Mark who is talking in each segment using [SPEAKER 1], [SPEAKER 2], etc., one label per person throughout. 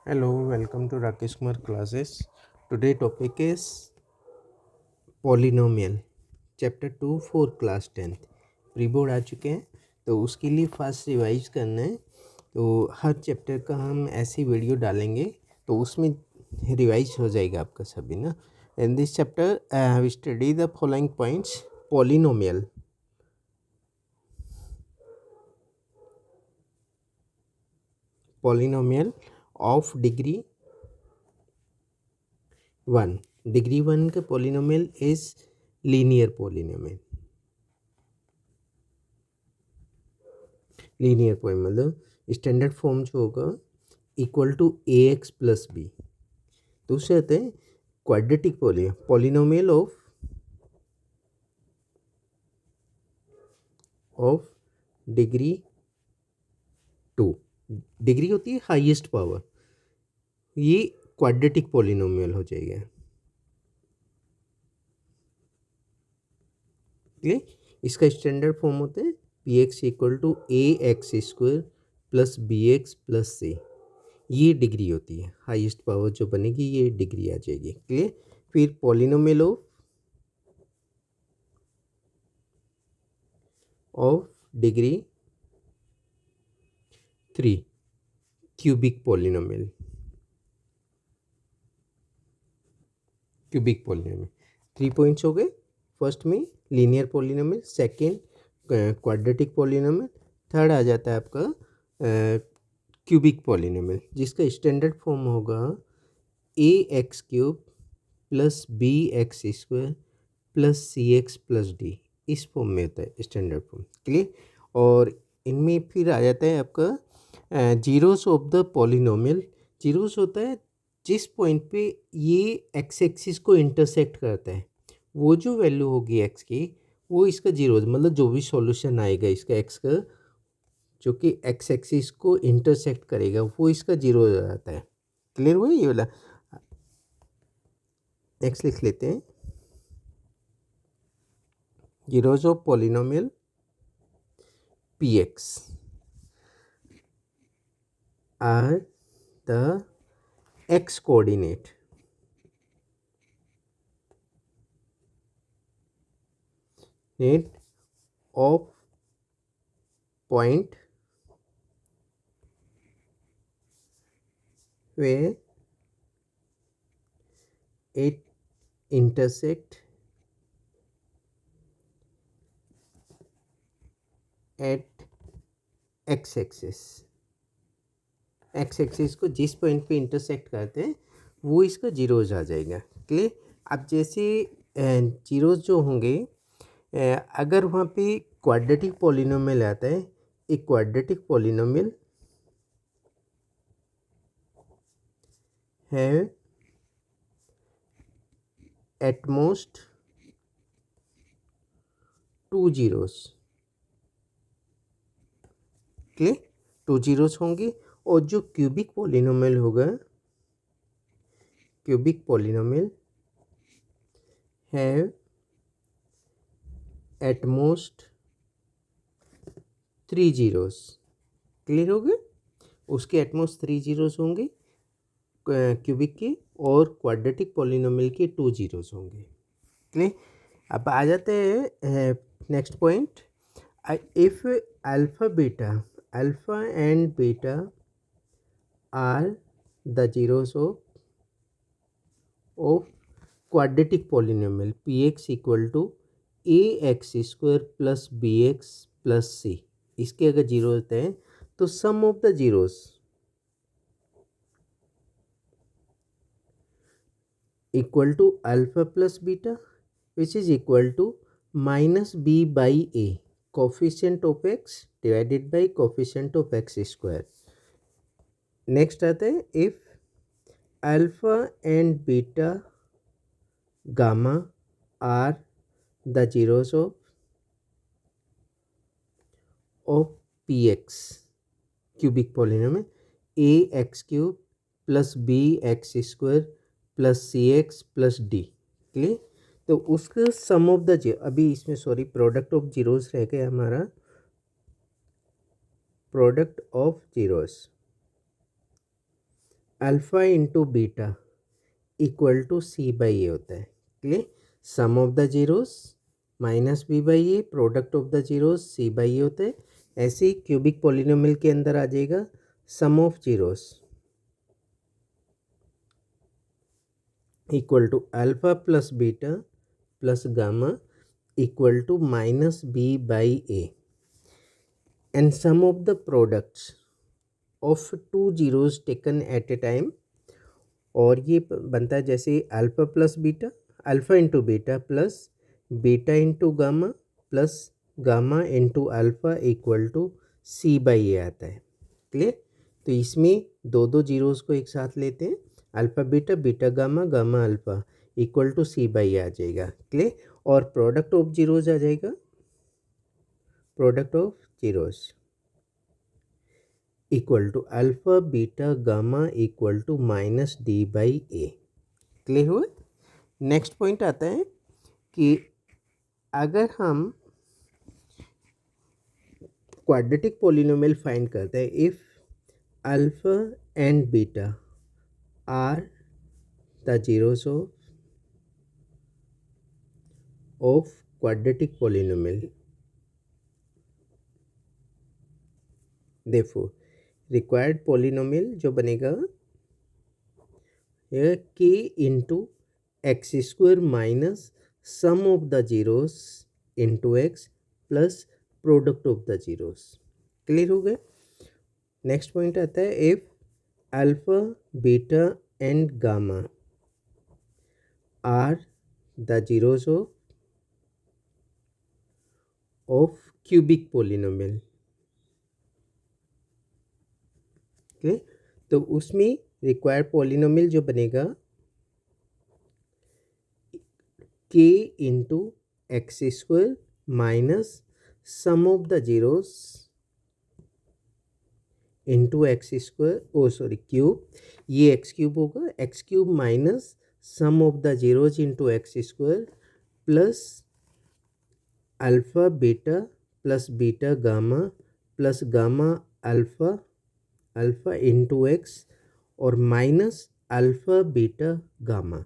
[SPEAKER 1] Hello, welcome to Rakesh Kumar classes. Today topic is polynomial. Chapter 2 for class 10th pre board आ चुके हैं तो उसके लिए फास्ट रिवाइज करना है। तो हर चैप्टर का हम ऐसी वीडियो डालेंगे तो उसमें रिवाइज हो जाएगा आपका सभी ना। In this chapter we study the following points. Polynomial polynomial of degree 1। Degree 1 का polynomial is linear polynomial. Linear point मतलब स्टैंडर्ड फॉर्म जो होगा equal to A X plus B. दूसरे आते हैं quadratic polynomial of degree 2। Degree होती है highest power, ये क्वाड्रेटिक पॉलिनोमियल हो जाएगा। क्लियर। इसका स्टैंडर्ड फॉर्म होता है P x equal to A x square plus B x plus सी। ये डिग्री होती है, हाईएस्ट पावर जो बनेगी ये डिग्री आ जाएगी। क्लियर। फिर polynomial of degree 3 cubic polynomial. Cubic polynomial 3 points हो गए। फर्स्ट में linear polynomial, second quadratic polynomial, third आ जाता है आपका क्यूबिक पॉलिनोमियल जिसका स्टैंडर्ड फॉर्म होगा A X cube plus B X square plus C X plus D. इस फॉर्म में होता है स्टैंडर्ड फॉर्म। क्लियर। और इनमें फिर आ जाता है आपका zeros of the polynomial. Zeros होता है जिस पॉइंट पे ये एक्स एक्सिस को इंटरसेक्ट करता है, वो जो वैल्यू होगी एक्स की वो इसका जीरो, मतलब जो भी सॉल्यूशन आएगा इसका एक्स का जो कि एक्स एक्सिस को इंटरसेक्ट करेगा वो इसका जीरो हो जाता है। क्लियर हुआ ये वाला। नेक्स्ट लिख लेते हैं zeros of polynomial P X are the X coordinate of point where it intersect at x axis। X axis को जिस पॉइंट पे इंटरसेक्ट करते हैं वो इसका जीरोज आ जाएगा। क्लियर। अब जैसे जीरोज जो होंगे अगर वहाँ पे क्वाड्रेटिक पॉलिनोमियल आता है, एक क्वाड्रेटिक पॉलिनोमियल है at most 2 zeros. Clear. 2 zeros होंगे। और जो क्यूबिक पॉलिनोमियल होगा, क्यूबिक पॉलिनोमियल है एट मोस्ट 3 जीरोस। क्लियर हो गया। उसके एटमोस्ट 3 जीरोस होंगे क्यूबिक के, और क्वाड्रेटिक पॉलिनोमियल के 2 जीरोस होंगे। क्लियर। अब आ जाते हैं next point. If alpha and beta are the zeros of quadratic polynomial P x equal to A x square plus B x plus c. इसके अगर जीरो होते हैं तो sum of the zeros equal to alpha plus beta which is equal to minus b by a coefficient of x divided by coefficient of x square. Next आता है if alpha and beta gamma are the zeros of P X cubic polynomial A X cube plus B X square plus C X plus D. Clear. तो उसका सम of the zero, अभी इसमें sorry product of zeros रह गया हमारा। Product of zeros alpha into beta equal to c by a होता है। Clear. Sum of the zeros minus b by a, product of the zeros c by a होता है। ऐसे ही cubic polynomial के अंदर आ जाएगा sum of zeros equal to alpha plus beta plus gamma equal to minus b by a, and sum of the products of two zeros taken at a time. और ये बनता है जैसे alpha plus beta, alpha into beta plus beta into gamma plus gamma into alpha equal to c by a आता है। Clear. तो इसमें दो दो जीरोस को एक साथ लेते हैं, alpha beta beta gamma gamma alpha equal to c by a आ जाएगा। क्लियर। और प्रोडक्ट ऑफ जीरोस आ जाएगा, product of zeros equal to alpha beta gamma equal to minus d by a. Clear हुआ। नेक्स्ट पॉइंट आता है कि अगर हम क्वाड्रेटिक पॉलिनोमियल फाइंड करते हैं, if alpha and beta are the zeros of quadratic polynomial, therefore required polynomial जो बनेगा K into x square minus sum of the zeros into X plus product of the zeros. Clear हो गया। Next point आता है, if alpha beta and gamma are the zeros of cubic polynomial. Clear. तो उसमें required polynomial जो बनेगा K into x square minus sum of the zeros into x square cube, ये x cube होगा, x cube minus sum of the zeros into x square plus alpha beta plus beta gamma plus gamma alpha alpha into x और minus alpha beta gamma.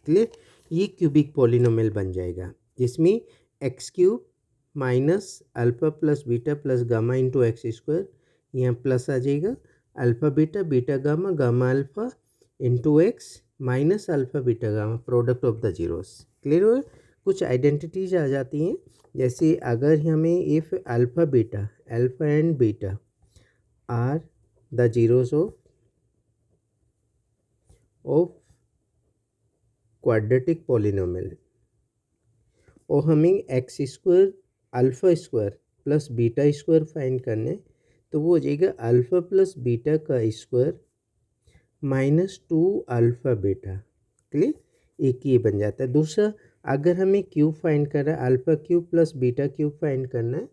[SPEAKER 1] Clear. ये cubic polynomial बन जाएगा जिसमें x cube minus alpha plus beta plus gamma into x square, यहाँ plus आ जाएगा, alpha beta beta gamma gamma alpha into x minus alpha beta gamma product of the zeros. Clear हो। कुछ identities आ जाती हैं, जैसे अगर हमें if alpha beta alpha and beta are the zeros of quadratic polynomial और हमें X square alpha square plus beta square find करना है, तो वो हो जाएगा अल्फ़ा प्लस बीटा का square minus two alpha beta. Clear. एक ये बन जाता है। दूसरा, अगर हमें क्यूब फाइंड करना है, alpha cube plus beta cube find करना है,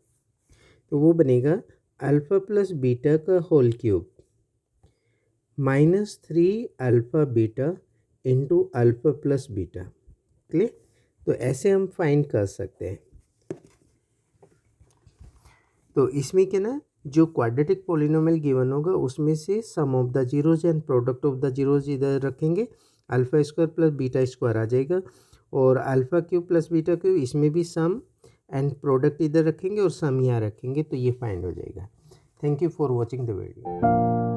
[SPEAKER 1] तो वो बनेगा अल्फ़ा प्लस बीटा का whole cube minus three alpha beta into alpha plus beta. Clear. तो ऐसे हम फाइंड कर सकते हैं। तो इसमें क्या ना, जो क्वाड्रेटिक पॉलिनोमियल गिवन होगा उसमें से sum of the zeros and product of the zeros इधर रखेंगे, alpha square plus beta square आ जाएगा, और alpha cube plus beta cube इसमें भी सम एंड प्रोडक्ट इधर रखेंगे और सम यहाँ रखेंगे, तो ये फाइंड हो जाएगा। Thank you for watching the video.